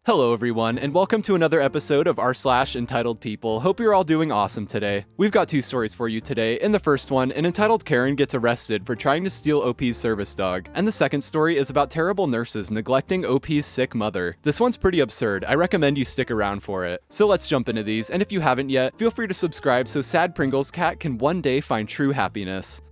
Hello everyone, and welcome to another episode of r/Entitled People. Hope you're all doing awesome today. We've got two stories for you today. In the first one, an entitled Karen gets arrested for trying to steal OP's service dog. And the second story is about terrible nurses neglecting OP's sick mother. This one's pretty absurd. I recommend you stick around for it. So let's jump into these, and if you haven't yet, feel free to subscribe so sad Pringles cat can one day find true happiness.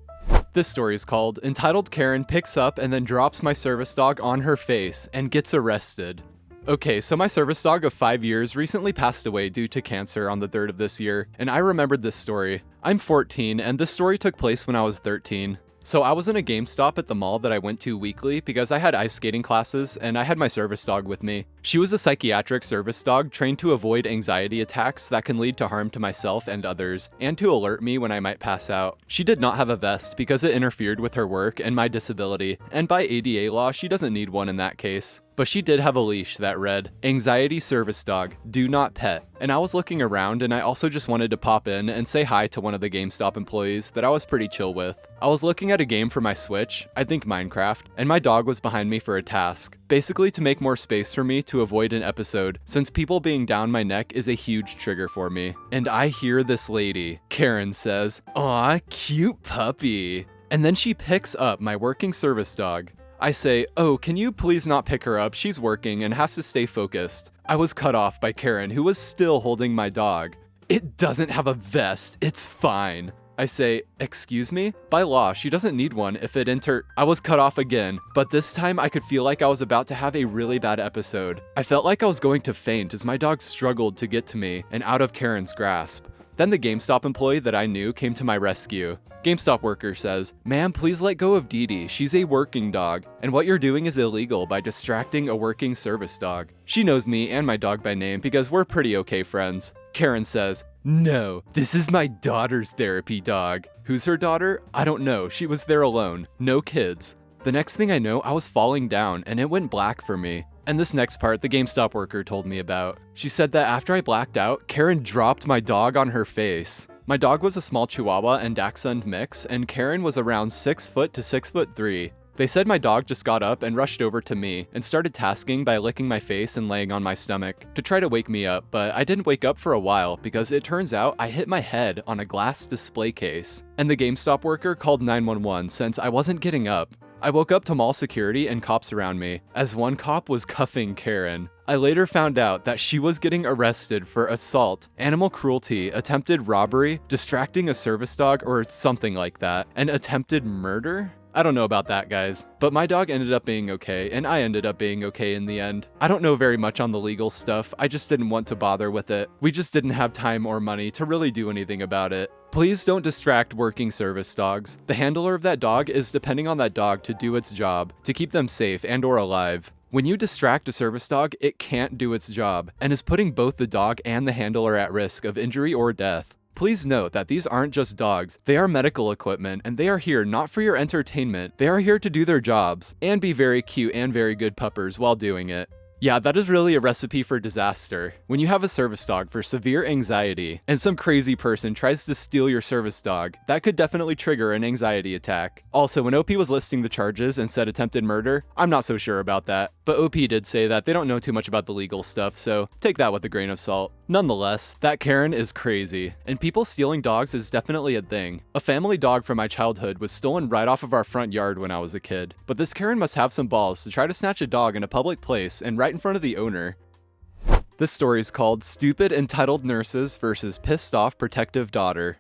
This story is called Entitled Karen Picks Up and Then Drops My Service Dog on Her Face and Gets Arrested. Okay, so my service dog of 5 years recently passed away due to cancer on the 3rd of this year, and I remembered this story. I'm 14, and this story took place when I was 13. So I was in a GameStop at the mall that I went to weekly because I had ice skating classes, and I had my service dog with me. She was a psychiatric service dog trained to avoid anxiety attacks that can lead to harm to myself and others, and to alert me when I might pass out. She did not have a vest because it interfered with her work and my disability, and by ADA law, she doesn't need one in that case. But she did have a leash that read, "Anxiety Service Dog, Do Not Pet." And I was looking around and I also just wanted to pop in and say hi to one of the GameStop employees that I was pretty chill with. I was looking at a game for my Switch, I think Minecraft, and my dog was behind me for a task. Basically to make more space for me to avoid an episode, since people being down my neck is a huge trigger for me. And I hear this lady, Karen, says, "Aw, cute puppy." And then she picks up my working service dog. I say, "Oh, can you please not pick her up? She's working and has to stay focused." I was cut off by Karen, who was still holding my dog. "It doesn't have a vest, it's fine." I say, "Excuse me? By law, she doesn't need one if it I was cut off again, but this time I could feel like I was about to have a really bad episode. I felt like I was going to faint as my dog struggled to get to me and out of Karen's grasp. Then the GameStop employee that I knew came to my rescue. GameStop worker says, "Ma'am, please let go of Dee Dee. She's a working dog, and what you're doing is illegal by distracting a working service dog." She knows me and my dog by name because we're pretty okay friends. Karen says, "No, this is my daughter's therapy dog." Who's her daughter? I don't know. She was there alone. No kids. The next thing I know, I was falling down and it went black for me. And this next part, the GameStop worker told me about. She said that after I blacked out, Karen dropped my dog on her face. My dog was a small Chihuahua and Dachshund mix, and Karen was around 6 foot to 6'3". They said my dog just got up and rushed over to me and started tasking by licking my face and laying on my stomach to try to wake me up, but I didn't wake up for a while because it turns out I hit my head on a glass display case. And the GameStop worker called 911 since I wasn't getting up. I woke up to mall security and cops around me, as one cop was cuffing Karen. I later found out that she was getting arrested for assault, animal cruelty, attempted robbery, distracting a service dog or something like that, and attempted murder? I don't know about that, guys, but my dog ended up being okay, and I ended up being okay in the end. I don't know very much on the legal stuff, I just didn't want to bother with it. We just didn't have time or money to really do anything about it. Please don't distract working service dogs. The handler of that dog is depending on that dog to do its job, to keep them safe and or alive. When you distract a service dog, it can't do its job, and is putting both the dog and the handler at risk of injury or death. Please note that these aren't just dogs, they are medical equipment, and they are here not for your entertainment. They are here to do their jobs, and be very cute and very good puppers while doing it. Yeah, that is really a recipe for disaster. When you have a service dog for severe anxiety, and some crazy person tries to steal your service dog, that could definitely trigger an anxiety attack. Also, when OP was listing the charges and said attempted murder, I'm not so sure about that. But OP did say that they don't know too much about the legal stuff, so take that with a grain of salt. Nonetheless, that Karen is crazy, and people stealing dogs is definitely a thing. A family dog from my childhood was stolen right off of our front yard when I was a kid, but this Karen must have some balls to try to snatch a dog in a public place and right in front of the owner. This story is called Stupid Entitled Nurses versus Pissed Off Protective Daughter.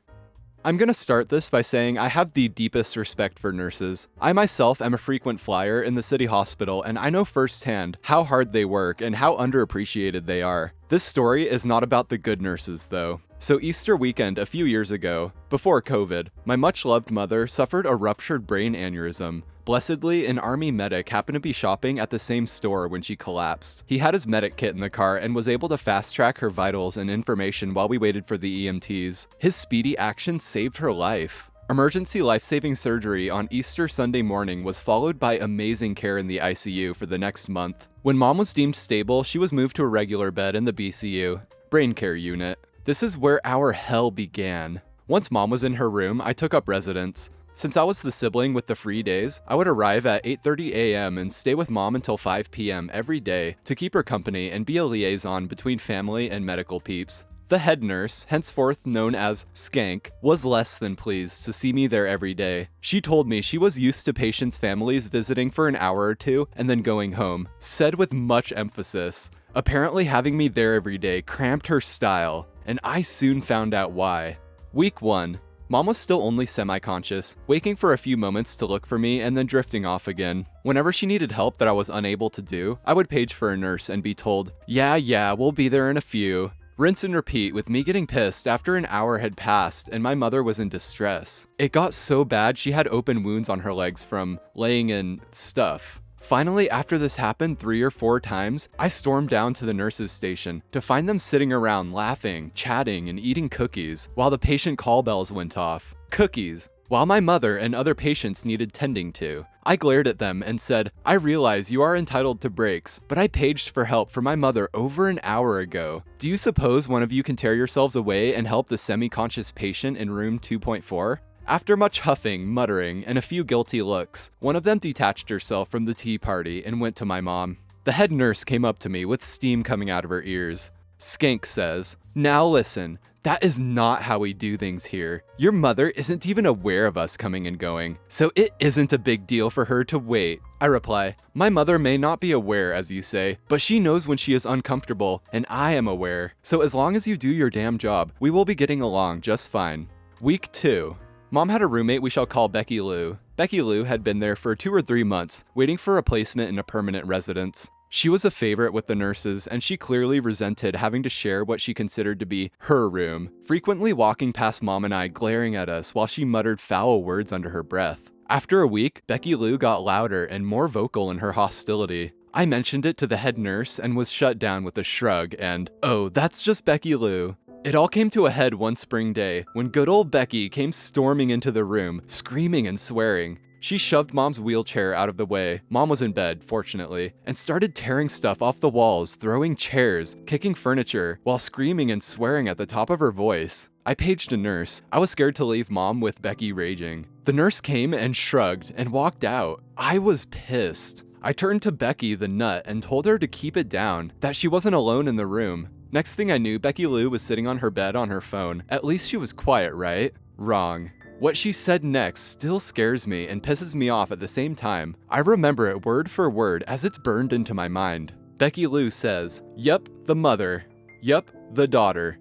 I'm gonna start this by saying I have the deepest respect for nurses. I myself am a frequent flyer in the city hospital, and I know firsthand how hard they work and how underappreciated they are. This story is not about the good nurses though. So Easter weekend a few years ago, before COVID, my much-loved mother suffered a ruptured brain aneurysm. Blessedly, an army medic happened to be shopping at the same store when she collapsed. He had his medic kit in the car and was able to fast-track her vitals and information while we waited for the EMTs. His speedy action saved her life. Emergency life-saving surgery on Easter Sunday morning was followed by amazing care in the ICU for the next month. When mom was deemed stable, she was moved to a regular bed in the BCU, brain care unit. This is where our hell began. Once mom was in her room, I took up residence. Since I was the sibling with the free days, I would arrive at 8:30 a.m. and stay with mom until 5 p.m. every day to keep her company and be a liaison between family and medical peeps. The head nurse, henceforth known as Skank, was less than pleased to see me there every day. She told me she was used to patients' families visiting for an hour or two and then going home, said with much emphasis. Apparently having me there every day cramped her style, and I soon found out why. Week 1. Mom was still only semi-conscious, waking for a few moments to look for me and then drifting off again. Whenever she needed help that I was unable to do, I would page for a nurse and be told, yeah, we'll be there in a few. Rinse and repeat, with me getting pissed after an hour had passed and my mother was in distress. It got so bad she had open wounds on her legs from laying in stuff. Finally, after this happened 3 or 4 times, I stormed down to the nurse's station to find them sitting around laughing, chatting, and eating cookies while the patient call bells went off. Cookies, while my mother and other patients needed tending to. I glared at them and said, I realize you are entitled to breaks, but I paged for help for my mother over an hour ago. Do you suppose one of you can tear yourselves away and help the semi-conscious patient in room 2.4? After much huffing, muttering, and a few guilty looks, one of them detached herself from the tea party and went to my mom. The head nurse came up to me with steam coming out of her ears. Skank says, now listen, that is not how we do things here. Your mother isn't even aware of us coming and going, so it isn't a big deal for her to wait. I reply, my mother may not be aware, as you say, but she knows when she is uncomfortable, and I am aware. So as long as you do your damn job, we will be getting along just fine. Week 2. Mom had a roommate we shall call Becky Lou. Becky Lou had been there for 2 or 3 months, waiting for a placement in a permanent residence. She was a favorite with the nurses, and she clearly resented having to share what she considered to be her room, frequently walking past Mom and I glaring at us while she muttered foul words under her breath. After a week, Becky Lou got louder and more vocal in her hostility. I mentioned it to the head nurse and was shut down with a shrug and, oh, that's just Becky Lou. It all came to a head one spring day when good old Becky came storming into the room, screaming and swearing. She shoved Mom's wheelchair out of the way, Mom was in bed, fortunately, and started tearing stuff off the walls, throwing chairs, kicking furniture, while screaming and swearing at the top of her voice. I paged a nurse. I was scared to leave Mom with Becky raging. The nurse came and shrugged and walked out. I was pissed. I turned to Becky the nut and told her to keep it down, that she wasn't alone in the room. Next thing I knew, Becky Lou was sitting on her bed on her phone. At least she was quiet, right? Wrong. What she said next still scares me and pisses me off at the same time. I remember it word for word as it's burned into my mind. Becky Lou says, "Yup, the mother. Yup, the daughter.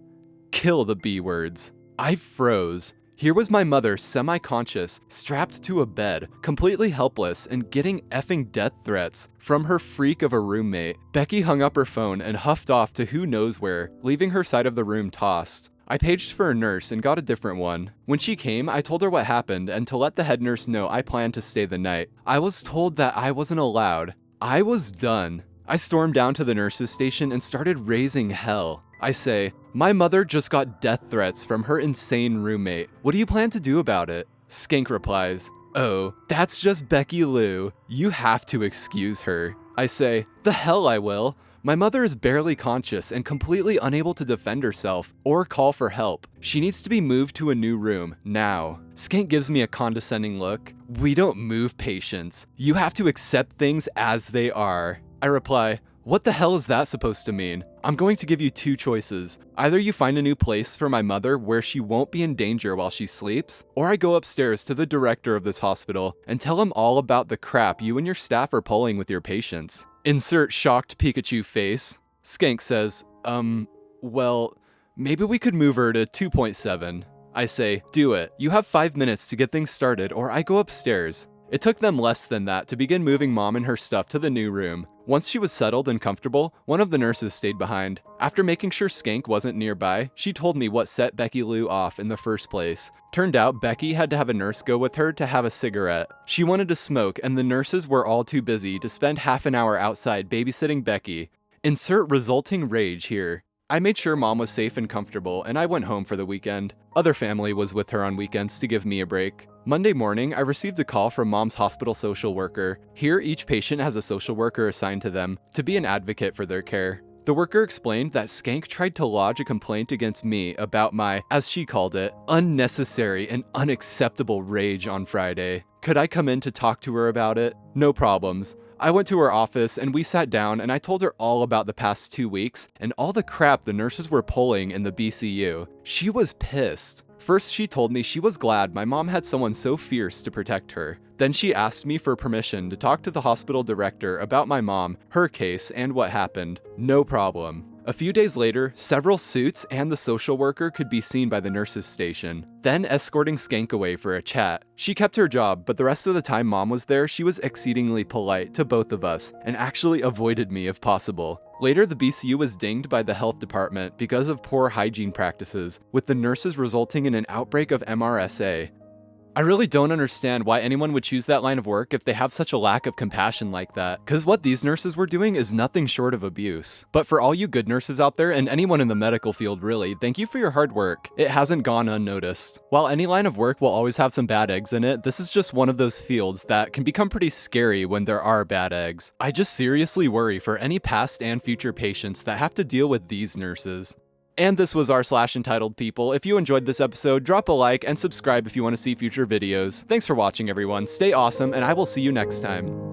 Kill the B words." I froze. Here was my mother, semi-conscious, strapped to a bed, completely helpless, and getting effing death threats from her freak of a roommate. Becky hung up her phone and huffed off to who knows where, leaving her side of the room tossed. I paged for a nurse and got a different one. When she came, I told her what happened and to let the head nurse know I planned to stay the night. I was told that I wasn't allowed. I was done. I stormed down to the nurse's station and started raising hell. I say, "My mother just got death threats from her insane roommate. What do you plan to do about it?" Skank replies, "Oh, that's just Becky Lou. You have to excuse her." I say, "The hell I will. My mother is barely conscious and completely unable to defend herself or call for help. She needs to be moved to a new room, now." Skank gives me a condescending look. "We don't move patients. You have to accept things as they are." I reply, "What the hell is that supposed to mean? I'm going to give you 2 choices. Either you find a new place for my mother where she won't be in danger while she sleeps, or I go upstairs to the director of this hospital and tell him all about the crap you and your staff are pulling with your patients." Insert shocked Pikachu face. Skank says, well, maybe we could move her to 2.7. I say, "Do it. You have 5 minutes to get things started or I go upstairs." It took them less than that to begin moving Mom and her stuff to the new room. Once she was settled and comfortable, one of the nurses stayed behind. After making sure Skank wasn't nearby, she told me what set Becky Lou off in the first place. Turned out Becky had to have a nurse go with her to have a cigarette. She wanted to smoke and the nurses were all too busy to spend half an hour outside babysitting Becky. Insert resulting rage here. I made sure Mom was safe and comfortable and I went home for the weekend. Other family was with her on weekends to give me a break. Monday morning, I received a call from Mom's hospital social worker. Here, each patient has a social worker assigned to them to be an advocate for their care. The worker explained that Skank tried to lodge a complaint against me about my, as she called it, unnecessary and unacceptable rage on Friday. Could I come in to talk to her about it? No problems. I went to her office and we sat down and I told her all about the past 2 weeks and all the crap the nurses were pulling in the BCU. She was pissed. First, she told me she was glad my mom had someone so fierce to protect her. Then she asked me for permission to talk to the hospital director about my mom, her case, and what happened. No problem. A few days later, several suits and the social worker could be seen by the nurses' station, then escorting Skank away for a chat. She kept her job, but the rest of the time Mom was there, she was exceedingly polite to both of us and actually avoided me if possible. Later, the BCU was dinged by the health department because of poor hygiene practices, with the nurses resulting in an outbreak of MRSA. I really don't understand why anyone would choose that line of work if they have such a lack of compassion like that, cause what these nurses were doing is nothing short of abuse. But for all you good nurses out there, and anyone in the medical field really, thank you for your hard work. It hasn't gone unnoticed. While any line of work will always have some bad eggs in it, this is just one of those fields that can become pretty scary when there are bad eggs. I just seriously worry for any past and future patients that have to deal with these nurses. And this was r/entitled people. If you enjoyed this episode, drop a like and subscribe if you want to see future videos. Thanks for watching, everyone. Stay awesome, and I will see you next time.